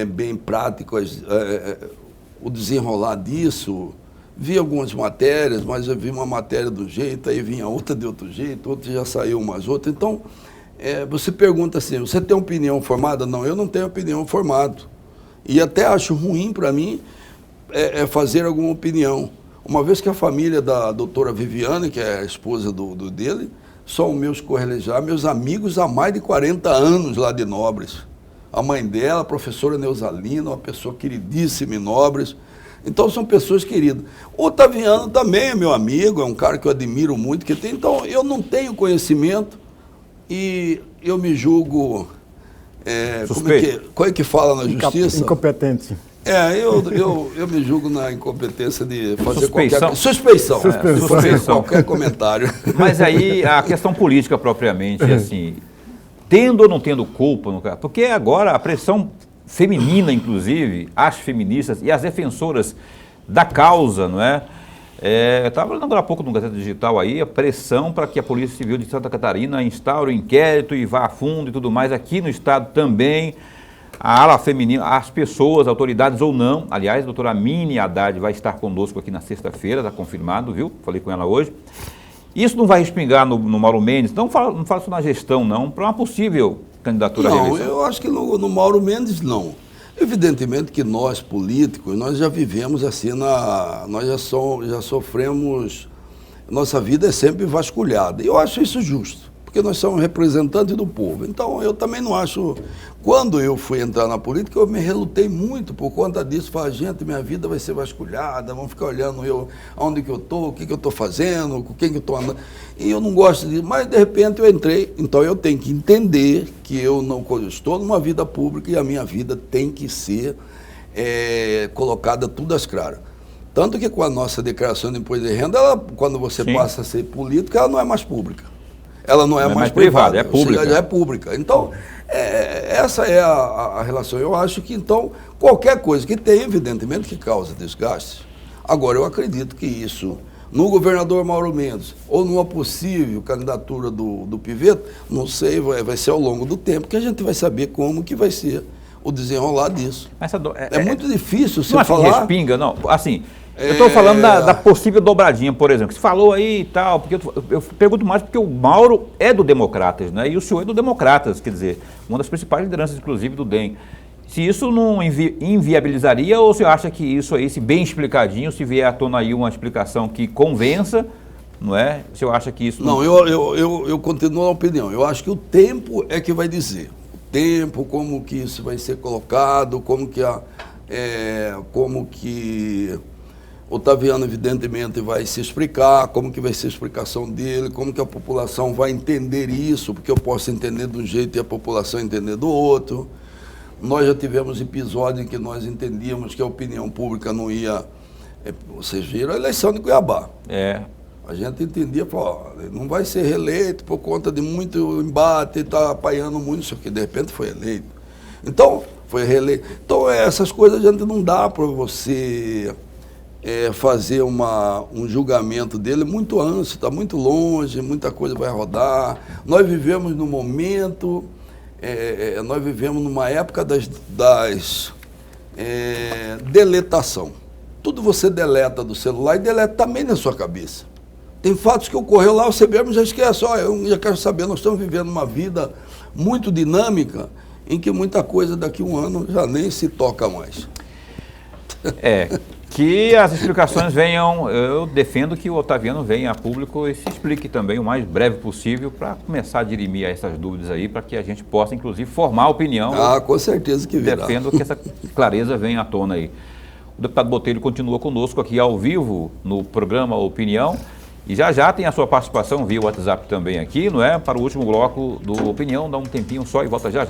bem prático o desenrolar disso. Vi algumas matérias, mas eu vi uma matéria de um jeito, aí vinha outra de outro jeito, outra já saiu umas outras. Então, você pergunta assim, você tem opinião formada? Não, eu não tenho opinião formada. E até acho ruim para mim fazer alguma opinião. Uma vez que a família da doutora Viviane, que é a esposa dele, são meus correlejados, meus amigos há mais de 40 anos lá de Nobres. A mãe dela, a professora Neusalina, uma pessoa queridíssima em Nobres. Então, são pessoas queridas. O Otaviano também é meu amigo, é um cara que eu admiro muito. Então, eu não tenho conhecimento e eu me julgo... como é que fala na justiça? Incompetente. Eu me julgo na incompetência de fazer Suspeição. Suspeição. Qualquer comentário. Mas aí, a questão política propriamente, assim, tendo ou não tendo culpa, no caso, porque agora a pressão feminina, inclusive, as feministas e as defensoras da causa, não é? Eu estava falando agora há pouco no Gazeta Digital aí, a pressão para que a Polícia Civil de Santa Catarina instaure o inquérito e vá a fundo e tudo mais, aqui no estado também, a ala feminina, as pessoas, autoridades ou não, aliás, a doutora Mini Haddad vai estar conosco aqui na sexta-feira, está confirmado, viu? Falei com ela hoje. Isso não vai respingar no Mauro Mendes, não falo só na gestão não, para uma possível candidatura à reeleição? Não, eu acho que no Mauro Mendes não. Evidentemente que nós, políticos, nós já vivemos assim, nós já sofremos, nossa vida é sempre vasculhada. E eu acho isso justo, porque nós somos representantes do povo. Então, eu também não acho... Quando eu fui entrar na política, eu me relutei muito por conta disso. Falei, gente, minha vida vai ser vasculhada, vão ficar olhando onde que eu estou, o que eu estou fazendo, com quem que eu estou andando. E eu não gosto disso, mas de repente eu entrei. Então eu tenho que entender que eu estou numa vida pública e a minha vida tem que ser colocada tudo às claras. Tanto que com a nossa declaração de imposto de renda, quando você passa a ser político, ela não é mais pública. Ela não é mais privada, é pública. Já é pública. Então, essa é a relação. Eu acho que, então, qualquer coisa que tem, evidentemente, que causa desgaste. Agora, eu acredito que isso, no governador Mauro Mendes, ou numa possível candidatura do Piveto, não sei, vai ser ao longo do tempo que a gente vai saber como que vai ser o desenrolar disso. É muito difícil você falar... Não respinga, não. Assim... Eu estou falando da possível dobradinha, por exemplo, que você falou aí e tal, porque eu pergunto mais porque o Mauro é do Democratas, né? E o senhor é do Democratas, quer dizer, uma das principais lideranças, inclusive, do DEM. Se isso não inviabilizaria, ou você acha que isso aí, se bem explicadinho, se vier à tona aí uma explicação que convença, não é? Se eu acha que isso... Não, eu continuo na opinião. Eu acho que o tempo é que vai dizer. O tempo, como que isso vai ser colocado, como que Otaviano, evidentemente, vai se explicar, como que vai ser a explicação dele, como que a população vai entender isso, porque eu posso entender de um jeito e a população entender do outro. Nós já tivemos episódios em que nós entendíamos que a opinião pública não ia... Vocês viram a eleição de Cuiabá. A gente entendia, não vai ser reeleito por conta de muito embate, está apanhando muito, só que de repente foi eleito. Então, foi reeleito. Então, essas coisas a gente não dá para você fazer um julgamento dele muito antes, está muito longe, muita coisa vai rodar. Nós vivemos no momento, nós vivemos numa época das deletação. Tudo você deleta do celular e deleta também na sua cabeça. Tem fatos que ocorreu lá, você mesmo já esquece. Eu já quero saber, nós estamos vivendo uma vida muito dinâmica, em que muita coisa daqui a um ano já nem se toca mais. Que as explicações venham, eu defendo que o Otaviano venha a público e se explique também o mais breve possível para começar a dirimir essas dúvidas aí, para que a gente possa, inclusive, formar opinião. Com certeza que virá. Defendo que essa clareza venha à tona aí. O deputado Botelho continua conosco aqui ao vivo no programa Opinião e já tem a sua participação via WhatsApp também aqui, não é? Para o último bloco do Opinião, dá um tempinho só e volta já.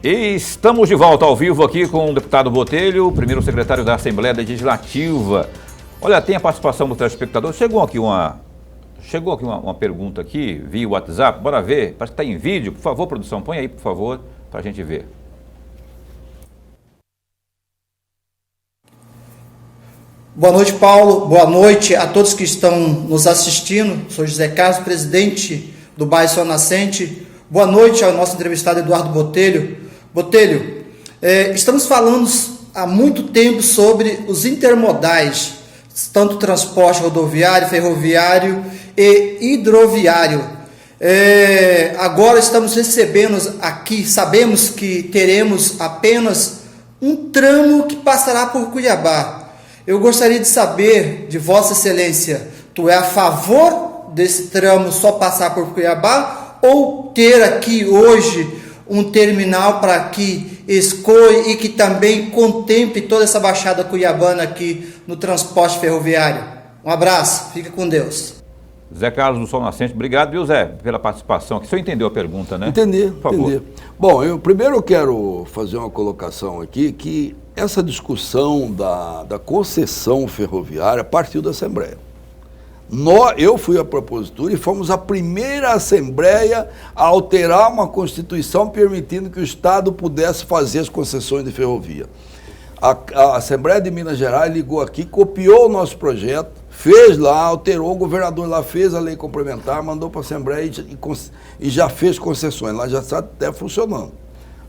E estamos de volta ao vivo aqui com o deputado Botelho, primeiro secretário da Assembleia Legislativa. Olha, tem a participação do telespectador. Chegou aqui uma pergunta aqui via WhatsApp. Bora ver. Parece que está em vídeo. Por favor, produção, põe aí, por favor, para a gente ver. Boa noite, Paulo. Boa noite a todos que estão nos assistindo. Sou José Carlos, presidente do bairro Sol Nascente. Boa noite ao nosso entrevistado Eduardo Botelho. Botelho, estamos falando há muito tempo sobre os intermodais, tanto transporte rodoviário, ferroviário e hidroviário. Agora estamos recebendo aqui, sabemos que teremos apenas um tramo que passará por Cuiabá. Eu gostaria de saber de Vossa Excelência, tu é a favor desse tramo só passar por Cuiabá ou ter aqui hoje um terminal para que escoe e que também contemple toda essa baixada cuiabana aqui no transporte ferroviário? Um abraço, fica com Deus. Zé Carlos do Sol Nascente, obrigado, viu, Zé, pela participação aqui. O senhor entendeu a pergunta, né? Entendi, por favor. Entendi. Bom, primeiro eu quero fazer uma colocação aqui, que essa discussão da concessão ferroviária partiu da Assembleia. Eu fui a propositura e fomos a primeira Assembleia a alterar uma Constituição permitindo que o Estado pudesse fazer as concessões de ferrovia. A Assembleia de Minas Gerais ligou aqui, copiou o nosso projeto, fez lá, alterou, o governador lá fez a lei complementar, mandou para a Assembleia e já fez concessões. Lá já está até funcionando,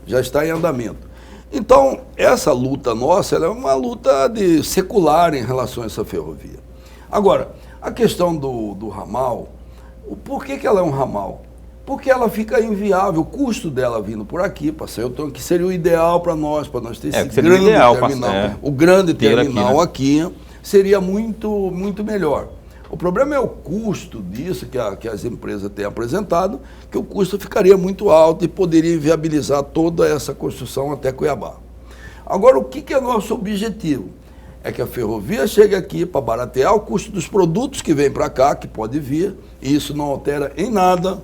já está em andamento. Então, essa luta nossa ela é uma luta secular em relação a essa ferrovia. Agora, a questão do ramal, por que ela é um ramal? Porque ela fica inviável, o custo dela vindo por aqui, que seria o ideal para nós ter esse grande terminal. O grande terminal aqui seria muito, muito melhor. O problema é o custo disso que as empresas têm apresentado, que o custo ficaria muito alto e poderia inviabilizar toda essa construção até Cuiabá. Agora, o que é nosso objetivo? É que a ferrovia chegue aqui para baratear o custo dos produtos que vêm para cá, que pode vir, e isso não altera em nada,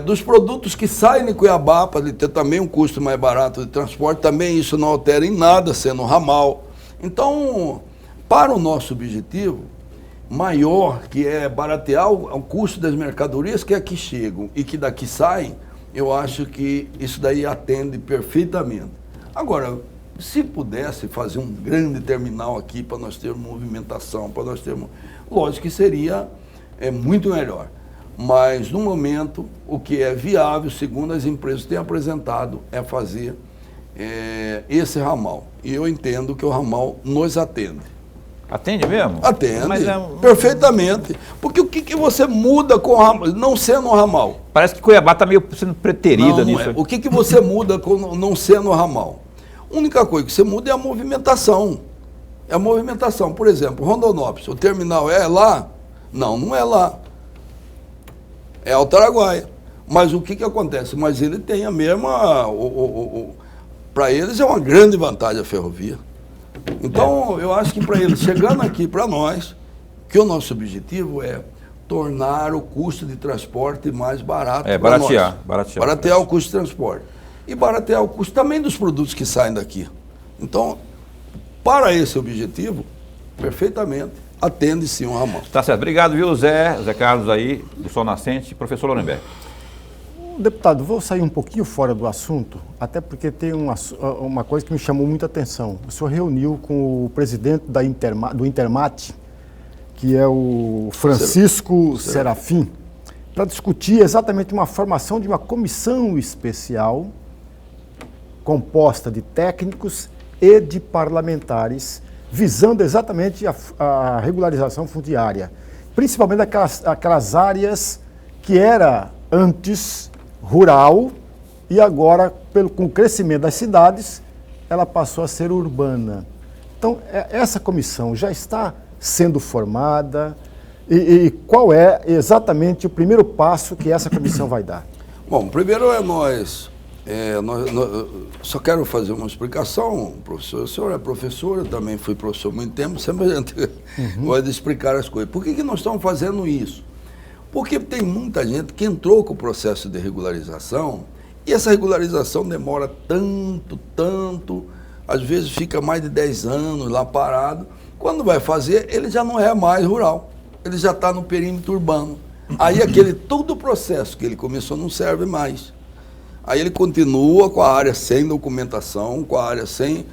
dos produtos que saem de Cuiabá, para ele ter também um custo mais barato de transporte, também isso não altera em nada, sendo ramal. Então, para o nosso objetivo maior, que é baratear o custo das mercadorias que aqui chegam e que daqui saem, eu acho que isso daí atende perfeitamente. Agora, se pudesse fazer um grande terminal aqui para nós termos movimentação, lógico que seria muito melhor. Mas, no momento, o que é viável, segundo as empresas têm apresentado, é fazer esse ramal. E eu entendo que o ramal nos atende. Atende mesmo? Atende, perfeitamente. Porque o que você muda com o ramal, não sendo o ramal? Parece que Cuiabá está meio sendo preterida nisso. O que você muda com não sendo o ramal? A única coisa que você muda é a movimentação. Por exemplo, Rondonópolis, o terminal é lá? Não, não é lá. É Altaraguaia. Mas o que acontece? Mas ele tem a mesma... para eles é uma grande vantagem a ferrovia. Então, eu acho que para eles, chegando aqui para nós, que o nosso objetivo é tornar o custo de transporte mais barato para nós. Baratear o custo de transporte. E baratear o custo também dos produtos que saem daqui. Então, para esse objetivo, perfeitamente, atende sim um ramal. Tá certo. Obrigado, viu, Zé Carlos aí, do Sol Nascente. Professor Lorenberg. Deputado, vou sair um pouquinho fora do assunto, até porque tem uma coisa que me chamou muita atenção. O senhor reuniu com o presidente do Intermate, que é o Francisco Serafim, para discutir exatamente uma formação de uma comissão especial composta de técnicos e de parlamentares, visando exatamente a regularização fundiária, principalmente aquelas áreas que era antes rural e agora, com o crescimento das cidades, ela passou a ser urbana. Então, essa comissão já está sendo formada e qual é exatamente o primeiro passo que essa comissão vai dar? Bom, primeiro nós só quero fazer uma explicação, professor. O senhor é professor, eu também fui professor há muito tempo, sempre a gente gosta de explicar as coisas. Por que nós estamos fazendo isso? Porque tem muita gente que entrou com o processo de regularização e essa regularização demora tanto, às vezes fica mais de 10 anos lá parado. Quando vai fazer, ele já não é mais rural, ele já está no perímetro urbano. Aí todo o processo que ele começou não serve mais. Aí ele continua com a área sem documentação, com a área sem...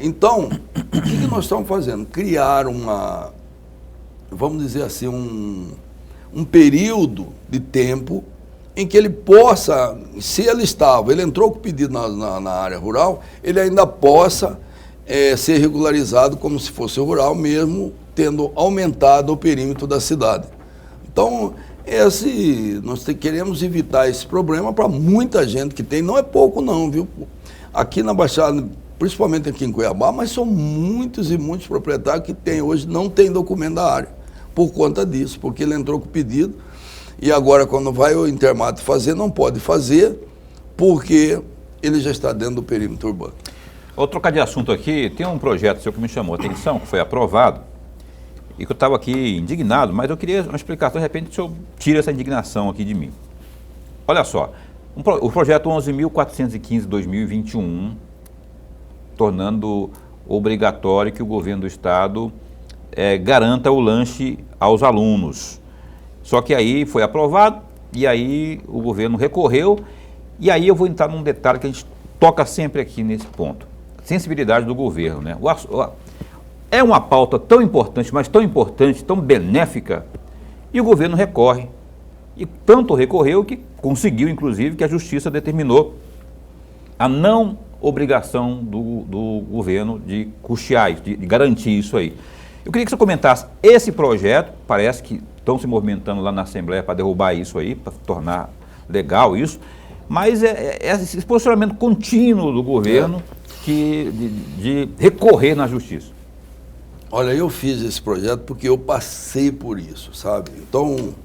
Então, o que nós estamos fazendo? Criar vamos dizer assim, um período de tempo em que ele possa, se ele entrou com pedido na área rural, ele ainda possa ser regularizado como se fosse rural mesmo, tendo aumentado o perímetro da cidade. Então, nós queremos evitar esse problema para muita gente que tem, não é pouco não, viu? Aqui na Baixada, principalmente aqui em Cuiabá, mas são muitos e muitos proprietários que hoje não tem documento da área, por conta disso, porque ele entrou com pedido e agora quando vai o Intermate fazer, não pode fazer, porque ele já está dentro do perímetro urbano. Vou trocar de assunto aqui, tem um projeto seu que me chamou a atenção, que foi aprovado, e que eu estava aqui indignado, mas eu queria uma explicação, de repente o senhor tira essa indignação aqui de mim. Olha só, o projeto 11.415/2021, tornando obrigatório que o governo do estado garanta o lanche aos alunos. Só que aí foi aprovado, e aí o governo recorreu, e aí eu vou entrar num detalhe que a gente toca sempre aqui nesse ponto. Sensibilidade do governo, né? É uma pauta tão importante, mas tão importante, tão benéfica, e o governo recorre. E tanto recorreu que conseguiu, inclusive, que a justiça determinou a não obrigação do governo de custear, de garantir isso aí. Eu queria que você comentasse esse projeto, parece que estão se movimentando lá na Assembleia para derrubar isso aí, para tornar legal isso, mas esse posicionamento contínuo do governo de recorrer na justiça. Olha, eu fiz esse projeto porque eu passei por isso, sabe? Então,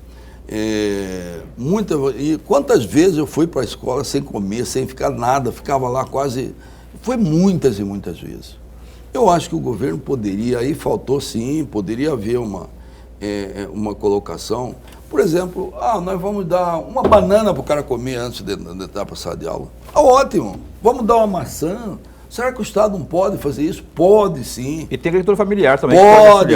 quantas vezes eu fui para a escola sem comer, sem ficar nada, ficava lá quase... Foi muitas e muitas vezes. Eu acho que o governo poderia, aí faltou sim, poderia haver uma colocação. Por exemplo, nós vamos dar uma banana para o cara comer antes de entrar para a sala de aula. Ótimo, vamos dar uma maçã. Será que o Estado não pode fazer isso? Pode sim. E tem agricultura familiar também. Pode,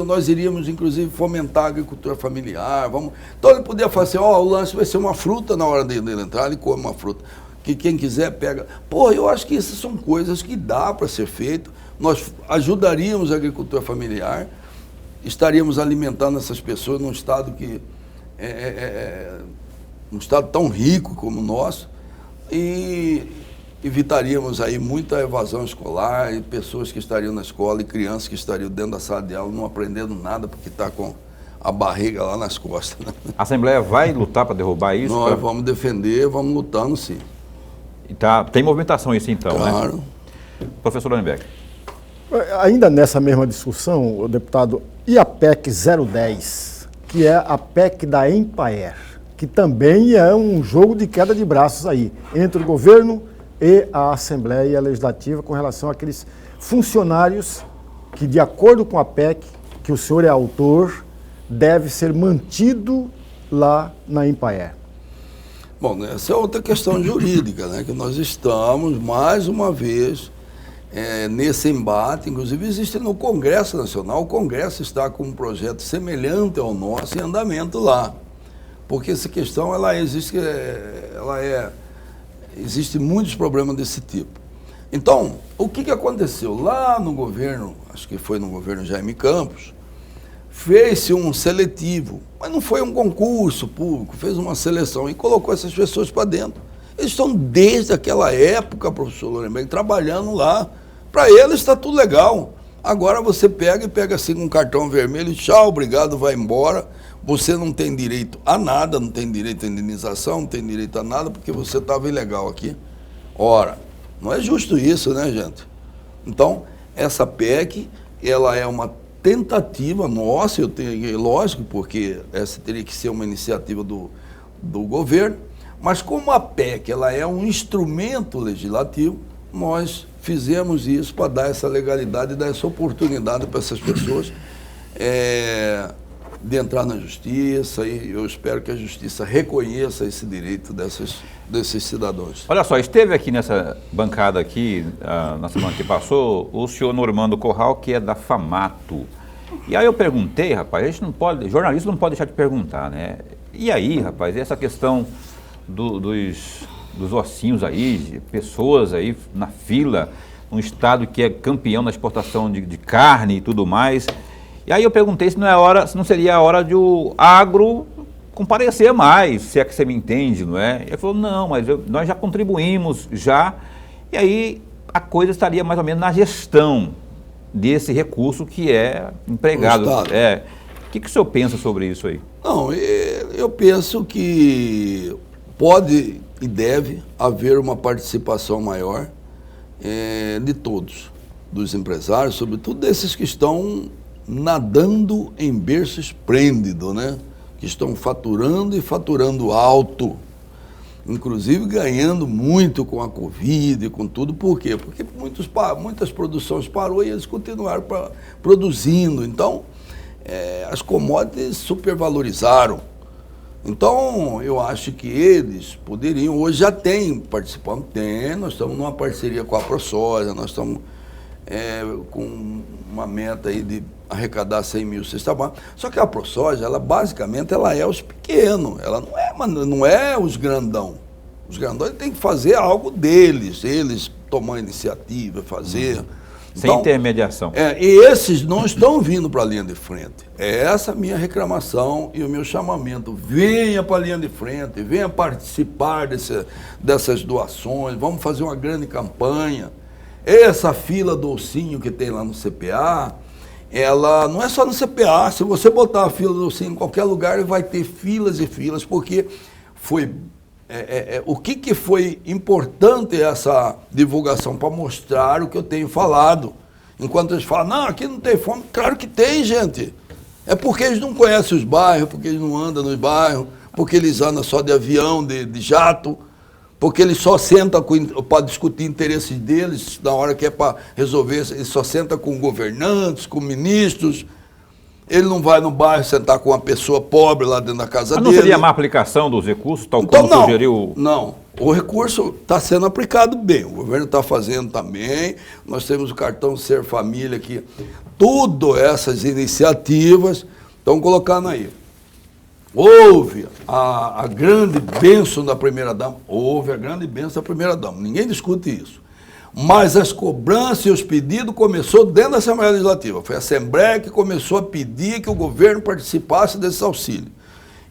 nós iríamos inclusive fomentar a agricultura familiar. Então ele podia fazer assim, o lanche vai ser uma fruta na hora dele entrar, ele come uma fruta. Que quem quiser pega. Eu acho que essas são coisas que dá para ser feito. Nós ajudaríamos a agricultura familiar, estaríamos alimentando essas pessoas num estado que um estado tão rico como o nosso, e evitaríamos aí muita evasão escolar e pessoas que estariam na escola e crianças que estariam dentro da sala de aula não aprendendo nada porque está com a barriga lá nas costas. Né? A Assembleia vai lutar para derrubar isso? Nós vamos defender, vamos lutando sim. E tem movimentação isso então, claro. Né? Professor Lorenberg. Ainda nessa mesma discussão, deputado, e a PEC 010, que é a PEC da Empaer, que também é um jogo de queda de braços aí, entre o governo e a Assembleia Legislativa com relação àqueles funcionários que, de acordo com a PEC, que o senhor é autor, deve ser mantido lá na Empaer. Bom, essa é outra questão jurídica, né, que nós estamos, mais uma vez, nesse embate. Inclusive existe no Congresso Nacional, o Congresso está com um projeto semelhante ao nosso em andamento lá. Porque essa questão, ela existe, Existem muitos problemas desse tipo. Então, o que aconteceu? Lá no governo, acho que foi no governo Jaime Campos, fez-se um seletivo, mas não foi um concurso público, fez uma seleção e colocou essas pessoas para dentro. Eles estão desde aquela época, professor Lorenberg, trabalhando lá. Para eles está tudo legal. Agora você pega assim com um cartão vermelho, tchau, obrigado, vai embora. Você não tem direito a nada, não tem direito à indenização, não tem direito a nada, porque você estava ilegal aqui. Ora, não é justo isso, né, gente? Então, essa PEC, ela é uma tentativa nossa, lógico, porque essa teria que ser uma iniciativa do governo, mas como a PEC ela é um instrumento legislativo, nós fizemos isso para dar essa legalidade e dar essa oportunidade para essas pessoas de entrar na justiça, e eu espero que a justiça reconheça esse direito desses cidadãos. Olha só, esteve aqui nessa bancada aqui, na semana que passou, o senhor Normando Corral, que é da FAMATO. E aí eu perguntei, rapaz, a gente não pode, jornalista não pode deixar de perguntar, né? E aí, rapaz, essa questão dos ossinhos aí, de pessoas aí na fila, um estado que é campeão na exportação de carne e tudo mais. E aí eu perguntei se não seria a hora de o agro comparecer mais, se é que você me entende, não é? Ele falou, não, mas nós já contribuímos, já, e aí a coisa estaria mais ou menos na gestão desse recurso que é empregado. O que o senhor pensa sobre isso aí? Não, eu penso que pode e deve haver uma participação maior de todos, dos empresários, sobretudo desses que estão nadando em berço esplêndido, né? Que estão faturando e faturando alto, inclusive ganhando muito com a Covid e com tudo. Por quê? Porque muitas produções parou e eles continuaram produzindo. Então, as commodities supervalorizaram. Então, eu acho que eles poderiam, hoje já tem participando, nós estamos numa parceria com a ProSoja, nós estamos com uma meta aí de arrecadar 100 mil cestas básicas. Só que a ProSoja, ela basicamente é os pequenos, ela não é os grandão. Os grandões têm que fazer algo deles, eles tomar iniciativa, fazer. Sem intermediação. E esses não estão vindo para a linha de frente. É essa a minha reclamação e o meu chamamento. Venha para a linha de frente, venha participar dessas doações, vamos fazer uma grande campanha. Essa fila do ossinho que tem lá no CPA, ela não é só no CPA, se você botar a fila do ossinho em qualquer lugar, vai ter filas e filas, porque foi... o que foi importante essa divulgação para mostrar o que eu tenho falado. Enquanto eles falam, não, aqui não tem fome, claro que tem, gente. É porque eles não conhecem os bairros, porque eles não andam nos bairros, porque eles andam só de avião, de jato, porque eles só sentam para discutir interesses deles, na hora que é para resolver, eles só sentam com governantes, com ministros. Ele não vai no bairro sentar com uma pessoa pobre lá dentro da casa dele. Mas não seria má aplicação dos recursos, tal como sugeriu? Não, o recurso está sendo aplicado bem, o governo está fazendo também, nós temos o cartão Ser Família aqui, tudo essas iniciativas estão colocando aí. Houve a grande bênção da primeira-dama, ninguém discute isso. Mas as cobranças e os pedidos começou dentro da Assembleia Legislativa. Foi a Assembleia que começou a pedir que o governo participasse desse auxílio.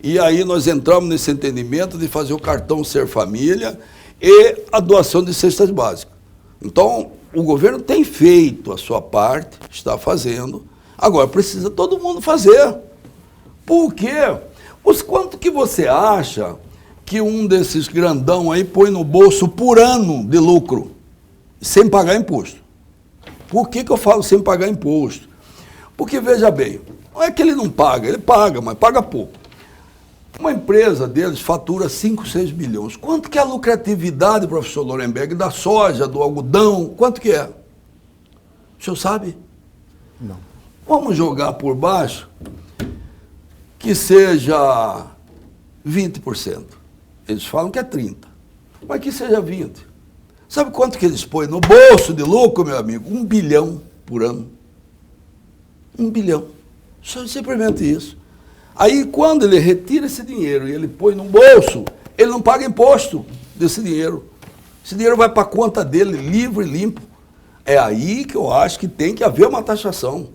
E aí nós entramos nesse entendimento de fazer o cartão Ser Família e a doação de cestas básicas. Então, o governo tem feito a sua parte, está fazendo. Agora, precisa todo mundo fazer. Por quê? Quanto que você acha que um desses grandão aí põe no bolso por ano de lucro? Sem pagar imposto. Por que eu falo sem pagar imposto? Porque, veja bem, não é que ele não paga, ele paga, mas paga pouco. Uma empresa deles fatura 5, 6 bilhões. Quanto que é a lucratividade, professor Lorenberg, da soja, do algodão? Quanto que é? O senhor sabe? Não. Vamos jogar por baixo que seja 20%. Eles falam que é 30%, mas que seja 20%. Sabe quanto que eles põem no bolso de lucro, meu amigo? 1 bilhão por ano. 1 bilhão. Só simplesmente isso. Aí, quando ele retira esse dinheiro e ele põe no bolso, ele não paga imposto desse dinheiro. Esse dinheiro vai para a conta dele, livre e limpo. É aí que eu acho que tem que haver uma taxação.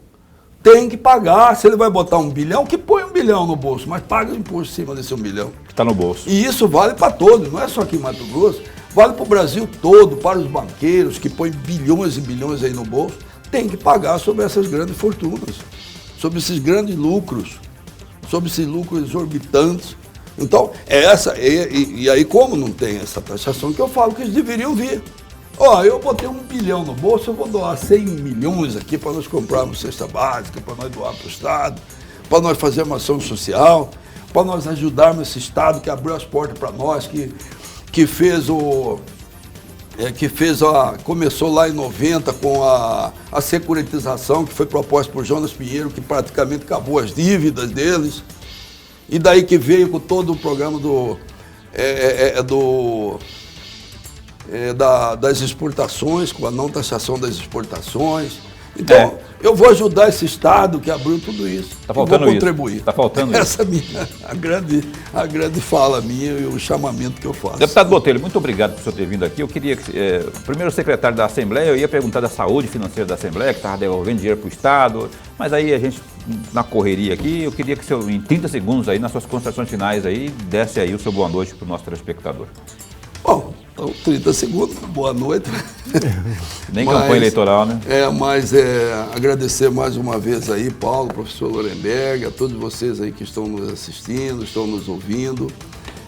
Tem que pagar. Se ele vai botar 1 bilhão, que põe 1 bilhão no bolso, mas paga o imposto em cima desse 1 bilhão. Está no bolso. E isso vale para todos, não é só aqui em Mato Grosso. Vale para o Brasil todo, para os banqueiros que põem bilhões e bilhões aí no bolso. Tem que pagar sobre essas grandes fortunas, sobre esses grandes lucros, sobre esses lucros exorbitantes. Então, e aí como não tem essa taxação, que eu falo que eles deveriam vir. Ó, eu botei 1 bilhão no bolso, eu vou doar 100 milhões aqui para nós comprarmos cesta básica, para nós doar para o Estado, para nós fazer uma ação social, para nós ajudarmos esse Estado que abriu as portas para nós, começou lá em 90 com a securitização que foi proposta por Jonas Pinheiro, que praticamente acabou as dívidas deles, e daí que veio com todo o programa das exportações, com a não taxação das exportações. Então, eu vou ajudar esse Estado que abriu tudo isso. Tá faltando vou contribuir. Está faltando Essa é a grande fala minha e o chamamento que eu faço. Deputado Botelho, muito obrigado por o senhor ter vindo aqui. Eu queria que, primeiro o secretário da Assembleia, eu ia perguntar da saúde financeira da Assembleia, que estava devolvendo dinheiro para o Estado, mas aí a gente, na correria aqui, eu queria que o senhor, em 30 segundos aí, nas suas considerações finais aí, desse aí o seu boa noite para o nosso telespectador. Bom, então 30 segundos, boa noite. Nem campanha eleitoral, né? Mas agradecer mais uma vez aí, Paulo, professor Lorenberg, a todos vocês aí que estão nos assistindo, estão nos ouvindo.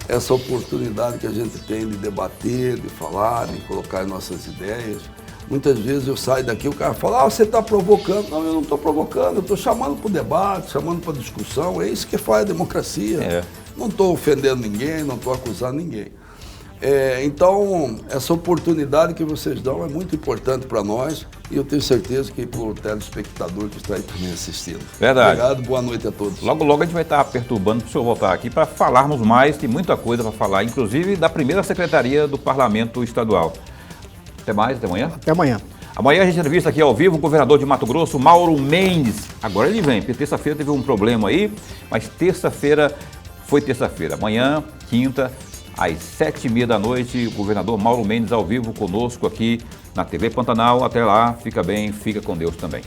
Essa oportunidade que a gente tem de debater, de falar, de colocar as nossas ideias. Muitas vezes eu saio daqui, o cara fala, você está provocando. Não, eu não estou provocando, eu estou chamando para o debate, chamando para a discussão. É isso que faz a democracia. Não estou ofendendo ninguém, não estou acusando ninguém. Então, essa oportunidade que vocês dão é muito importante para nós e eu tenho certeza que para o telespectador que está aí também assistindo. Verdade. Obrigado, boa noite a todos. Logo, logo a gente vai estar perturbando para o senhor voltar aqui para falarmos mais, tem muita coisa para falar, inclusive da primeira secretaria do Parlamento Estadual. Até mais, até amanhã? Até amanhã. Amanhã a gente entrevista aqui ao vivo o governador de Mato Grosso, Mauro Mendes. Agora ele vem, porque terça-feira teve um problema aí, mas terça-feira foi terça-feira. Amanhã, quinta, às 7h30 da noite, o governador Mauro Mendes ao vivo conosco aqui na TV Pantanal. Até lá, fica bem, fica com Deus também.